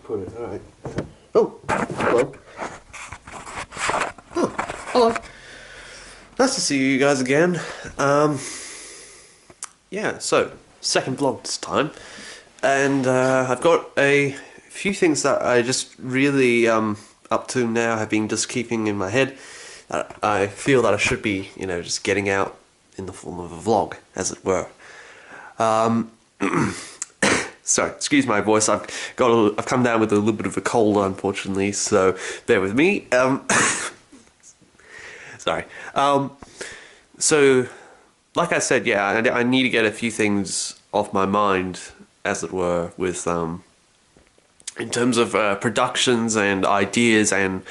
put it. All right. Oh, hello. Oh, hello. Nice to see you guys again. Yeah, so, second vlog this time. And I've got a few things that I just really, up to now, have been just keeping in my head. That I feel that I should be, just getting out in the form of a vlog, as it were. Sorry, excuse my voice. I've come down with a little bit of a cold, unfortunately. So bear with me. Sorry. So, like I said, yeah, I need to get a few things off my mind, as it were, with in terms of productions and ideas and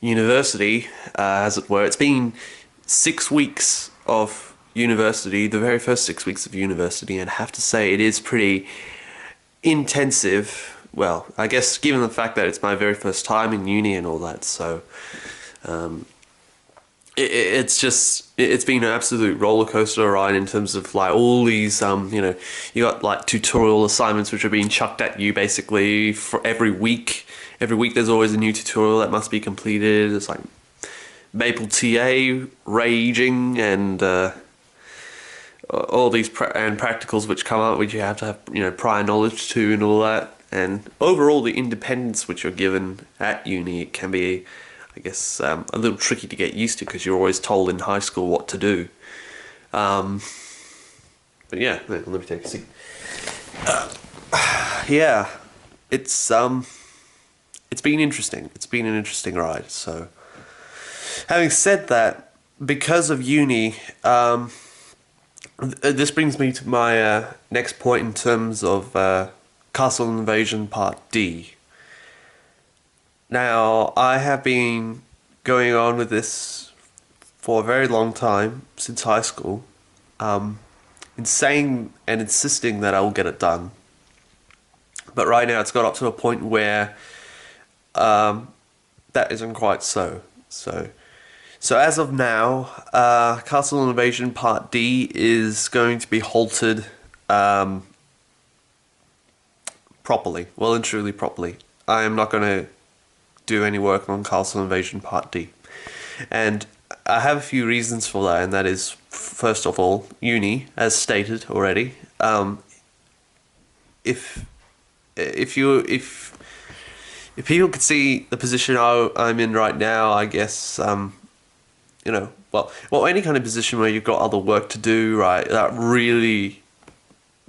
university, as it were. It's been 6 weeks of university, the very first 6 weeks of university, and I have to say it is pretty intensive. Well, I guess given the fact that it's my very first time in uni and all that, so it's been an absolute roller coaster ride in terms of like all these you got like tutorial assignments which are being chucked at you basically for every week. Every week there's always a new tutorial that must be completed. It's like Maple TA raging and all these practicals which come up which you have to have prior knowledge to and all that. And overall the independence which you're given at uni, it can be, I guess, a little tricky to get used to because you're always told in high school what to do. But yeah, let me take a seat. Yeah, it's been interesting. It's been an interesting ride. So, having said that, because of uni, this brings me to my next point in terms of Castle Invasion Part D. Now, I have been going on with this for a very long time, since high school, in saying and insisting that I will get it done. But right now it's got up to a point where that isn't quite so. So as of now, Castle Invasion Part D is going to be halted properly, well and truly properly. I am not going to do any work on Castle Invasion Part D. And I have a few reasons for that, and that is, first of all, uni, as stated already. If people could see the position I'm in right now, I guess, well, any kind of position where you've got other work to do, right, that really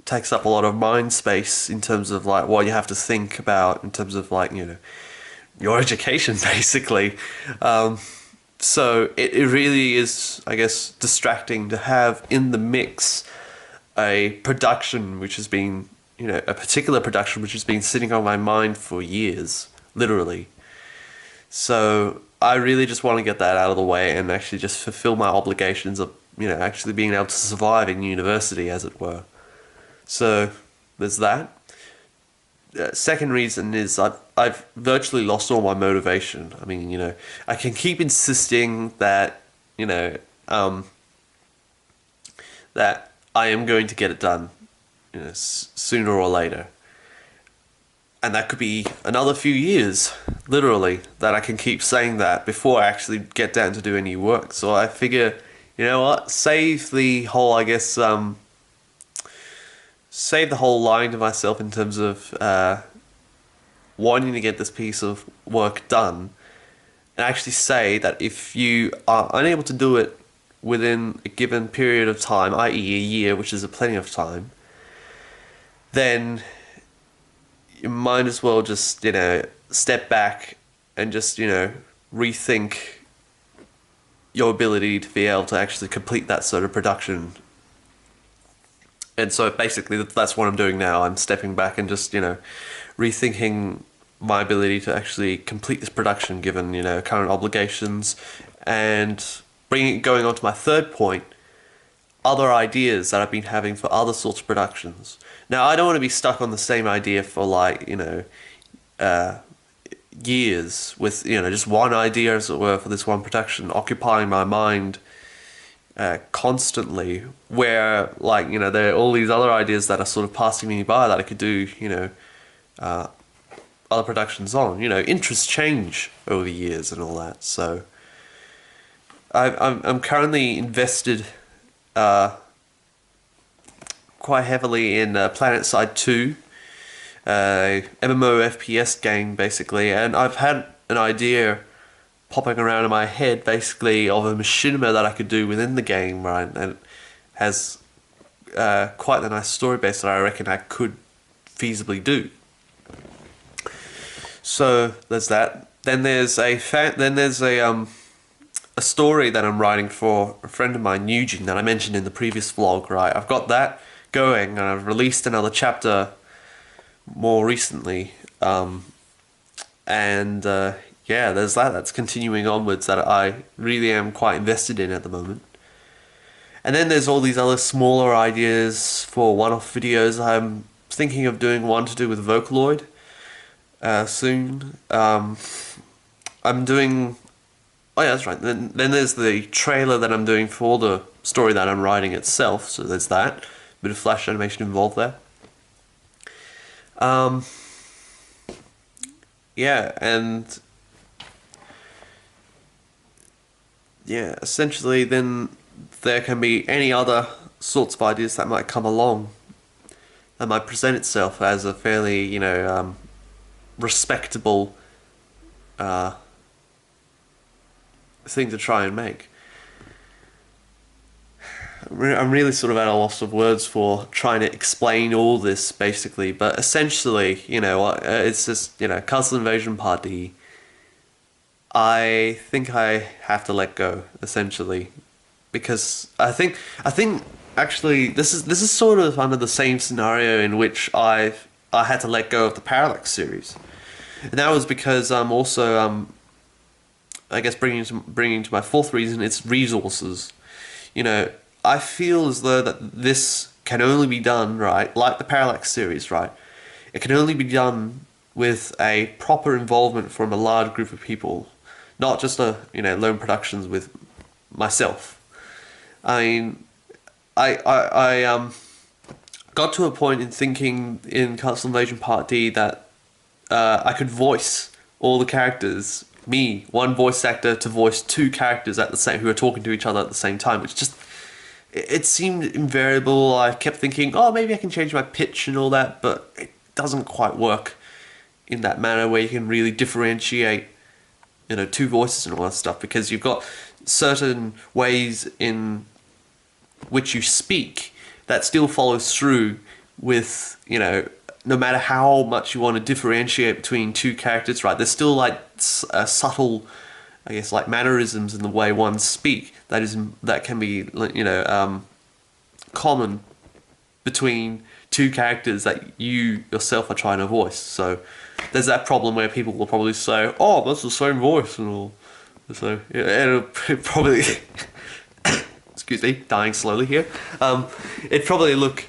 takes up a lot of mind space in terms of, like, what you have to think about in terms of, like, your education, basically. So it really is, I guess, distracting to have in the mix a production which has been, a particular production which has been sitting on my mind for years, literally. So I really just want to get that out of the way and actually just fulfill my obligations of, actually being able to survive in university, as it were. So there's that. Second reason is I've virtually lost all my motivation. I mean, I can keep insisting that, that I am going to get it done, sooner or later. And that could be another few years, literally, that I can keep saying that before I actually get down to do any work. So I figure, you know what, save the whole, I guess, save the whole line to myself in terms of wanting to get this piece of work done, and actually say that if you are unable to do it within a given period of time, i.e. a year, which is a plenty of time, then you might as well just, step back and just, rethink your ability to be able to actually complete that sort of production. And so basically that's what I'm doing now. I'm stepping back and just, rethinking my ability to actually complete this production given, current obligations, and going on to my third point, other ideas that I've been having for other sorts of productions. Now, I don't want to be stuck on the same idea for like, years with, just one idea, as it were, for this one production, occupying my mind constantly, where, like, there are all these other ideas that are sort of passing me by that I could do, other productions on. You know, interests change over the years and all that. So I'm currently invested quite heavily in PlanetSide 2, MMO FPS game basically, and I've had an idea popping around in my head basically of a machinima that I could do within the game, right? And it has quite a nice story base that I reckon I could feasibly do. So there's that. Then there's a story that I'm writing for a friend of mine, Eugene, that I mentioned in the previous vlog, right? I've got that going, and I've released another chapter more recently. Yeah, there's that. That's continuing onwards that I really am quite invested in at the moment. And then there's all these other smaller ideas for one-off videos. I'm thinking of doing one to do with Vocaloid soon. I'm doing... Oh yeah, that's right. Then there's the trailer that I'm doing for the story that I'm writing itself. So there's that. Bit of flash animation involved there. Yeah, and... yeah, essentially then there can be any other sorts of ideas that might come along that might present itself as a fairly, you know, respectable thing to try and make. I'm really sort of at a loss of words for trying to explain all this basically, but essentially, you know, it's just, you know, Castle Invasion Part D. I think I have to let go, essentially, because I think actually this is sort of under the same scenario in which I had to let go of the Parallax series, and that was because I'm also I guess bringing to my fourth reason, it's resources. You know, I feel as though that this can only be done, right, like the Parallax series, right? It can only be done with a proper involvement from a large group of people. Not just lone productions with myself. I mean, I got to a point in thinking in Castle Invasion Part D that I could voice all the characters, me, one voice actor, to voice two characters at the same who are talking to each other at the same time, which just it seemed invariable. I kept thinking, oh, maybe I can change my pitch and all that, but it doesn't quite work in that manner where you can really differentiate, you know, two voices and all that stuff, because you've got certain ways in which you speak that still follows through with, you know, no matter how much you want to differentiate between two characters, right? There's still like subtle, I guess, like mannerisms in the way one speak that can be, you know, common between two characters that you yourself are trying to voice. So there's that problem where people will probably say, oh, that's the same voice and all. So it'll probably excuse me, dying slowly here. It'd probably look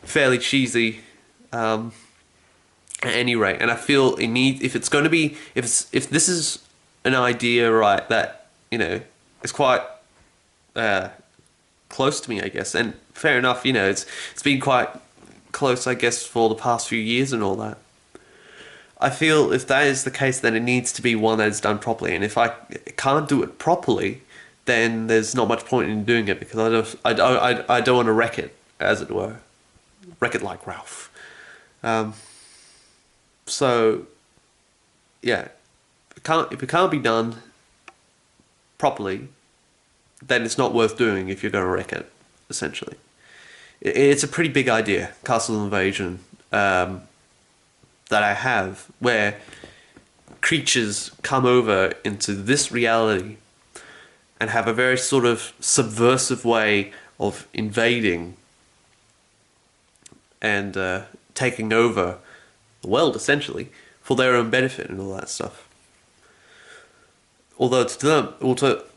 fairly cheesy at any rate, and I feel if it's going to be, if this is an idea, right, that, you know, is quite close to me, I guess, and fair enough, you know, it's been quite close, I guess, for the past few years and all that. I feel if that is the case, then it needs to be one that is done properly, and if I can't do it properly, then there's not much point in doing it, because I don't want to wreck it, as it were, wreck it like Ralph. So yeah, if it can't be done properly, then it's not worth doing if you're going to wreck it, essentially. It's a pretty big idea, Castle Invasion, that I have, where creatures come over into this reality and have a very sort of subversive way of invading and taking over the world, essentially, for their own benefit and all that stuff. Although to them,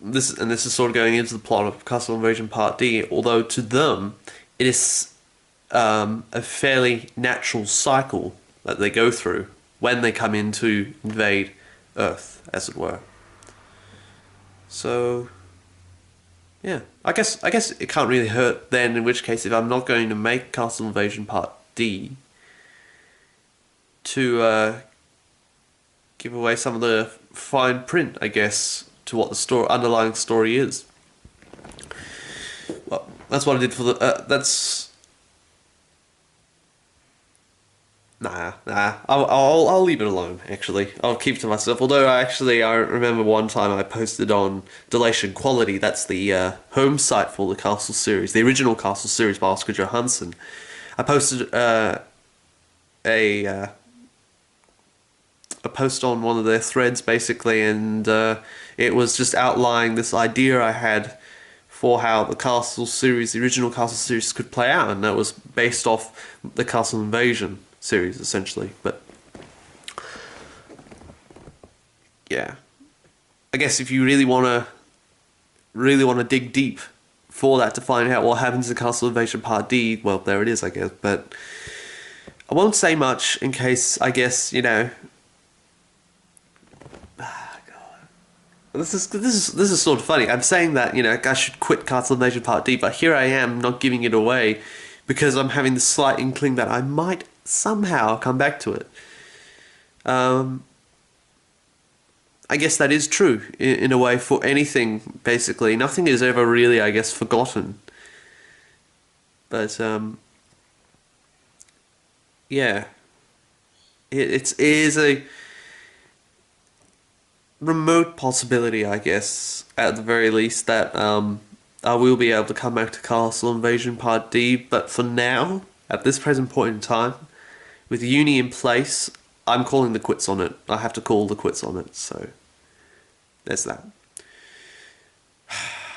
this is sort of going into the plot of Castle Invasion Part D, although to them it is a fairly natural cycle that they go through when they come in to invade Earth, as it were. So yeah, I guess it can't really hurt then, in which case, if I'm not going to make Castle Invasion Part D, to give away some of the fine print, I guess, to what the underlying story is. Well, that's what I did for the. That's. Nah. I'll leave it alone. Actually, I'll keep it to myself. Although I remember one time I posted on Delation Quality. That's the home site for the Castle series, the original Castle series by Oscar Johansson. I posted a post on one of their threads basically, and it was just outlining this idea I had for how the Castle series, the original Castle series, could play out, and that was based off the Castle Invasion series essentially. But yeah, I guess if you really want to dig deep for that to find out what happens in Castle Invasion Part D, well, there it is, I guess. But I won't say much in case, I guess, you know. This is sort of funny. I'm saying that, you know, I should quit Castle Invasion Part D, but here I am not giving it away because I'm having this slight inkling that I might somehow come back to it. I guess that is true in a way for anything, basically. Nothing is ever really, I guess, forgotten. But, yeah. It is a remote possibility, I guess, at the very least, that I will be able to come back to Castle Invasion Part D, but for now, at this present point in time, with uni in place, I'm calling the quits on it. I have to call the quits on it, so there's that.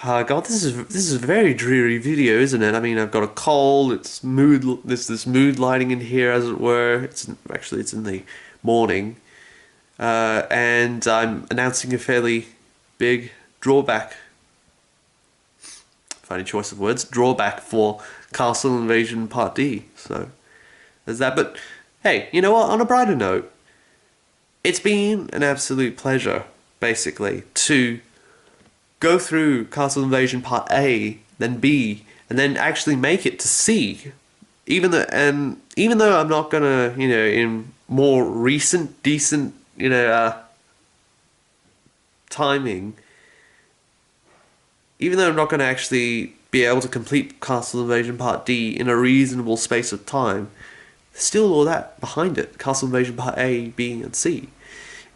God, this is a very dreary video, isn't it? I mean, I've got a cold. There's this mood lighting in here, as it were. It's in the morning. And I'm announcing a fairly big drawback. Funny choice of words. Drawback for Castle Invasion Part D. So there's that. But hey, you know what? On a brighter note, it's been an absolute pleasure, basically, to go through Castle Invasion Part A, then B, and then actually make it to C. Even though I'm not gonna, you know, in more recent, decent, you know, timing, even though I'm not going to actually be able to complete Castle Invasion Part D in a reasonable space of time, there's still all that behind it. Castle Invasion Part A, B, and C.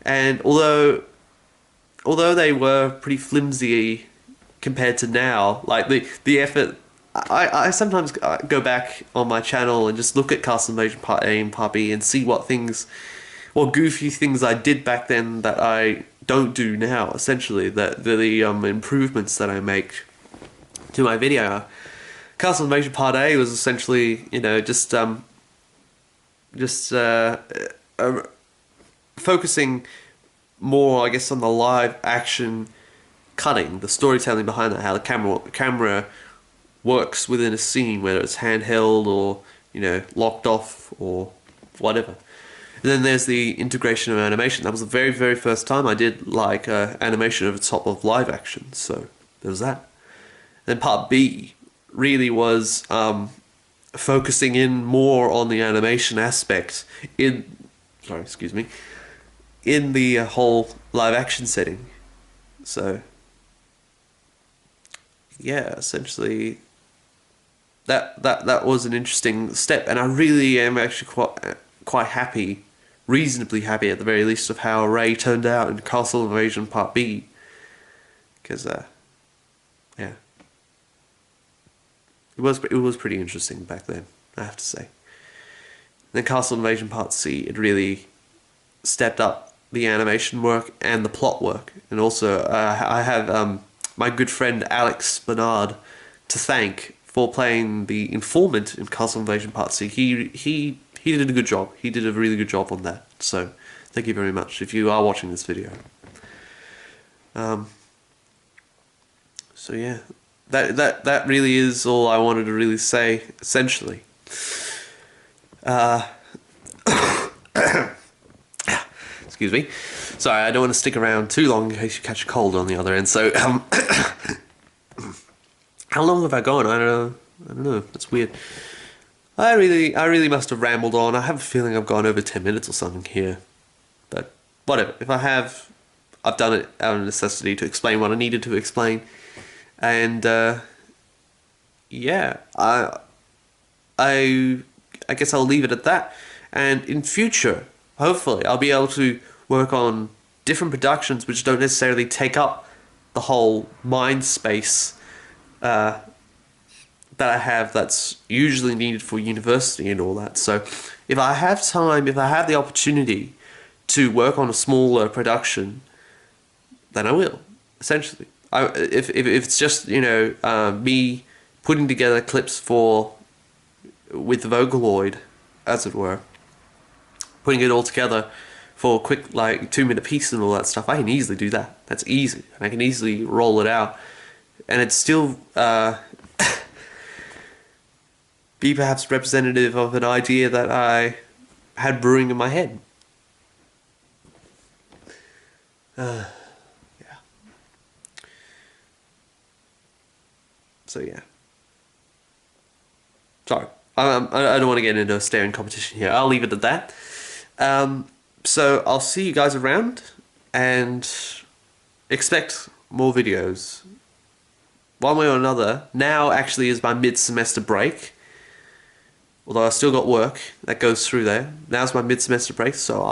And although they were pretty flimsy compared to now, like the effort, I sometimes go back on my channel and just look at Castle Invasion Part A and Part B and see what goofy things I did back then that I don't do now, essentially, the improvements that I make to my video. Castle Invasion Part A was essentially, you know, just focusing more, I guess, on the live action cutting, the storytelling behind that, how the camera works within a scene, whether it's handheld or, you know, locked off or whatever. And then there's the integration of animation. That was the very, very first time I did like animation over the top of live action. So there was that. Then Part B really was focusing in more on the animation aspect in the whole live action setting. So yeah, essentially that was an interesting step, and I really am actually quite happy, reasonably happy at the very least, of how Ray turned out in Castle Invasion Part B, because yeah, it was pretty interesting back then, I have to say. Then Castle Invasion Part C, it really stepped up the animation work and the plot work, and also I have my good friend Alex Bernard to thank for playing the informant in Castle Invasion Part C. He did a good job. He did a really good job on that. So thank you very much if you are watching this video. So yeah, that really is all I wanted to really say, essentially. Excuse me. Sorry, I don't want to stick around too long in case you catch a cold on the other end. So how long have I gone? I don't know. That's weird. I really must have rambled on. I have a feeling I've gone over 10 minutes or something here. But whatever. If I have, I've done it out of necessity to explain what I needed to explain, and yeah, I I guess I'll leave it at that. And in future, hopefully, I'll be able to work on different productions which don't necessarily take up the whole mind space that I have that's usually needed for university and all that. So if I have time, if I have the opportunity to work on a smaller production, then I will, essentially. If it's just, me putting together clips for, with Vocaloid, as it were, putting it all together for a quick, like, 2 minute piece and all that stuff, I can easily do that. That's easy. And I can easily roll it out. And it's still be perhaps representative of an idea that I had brewing in my head. Yeah. So yeah. Sorry, I don't want to get into a staring competition here. I'll leave it at that. So I'll see you guys around, and expect more videos. One way or another, now actually is my mid-semester break. Although I still got work that goes through there. Now's my mid-semester break, so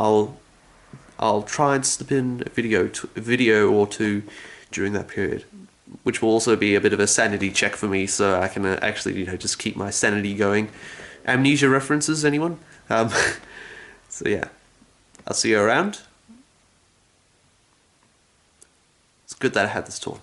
I'll try and slip in a video or two during that period, which will also be a bit of a sanity check for me, so I can actually just keep my sanity going. Amnesia references, anyone? So yeah, I'll see you around. It's good that I had this tour.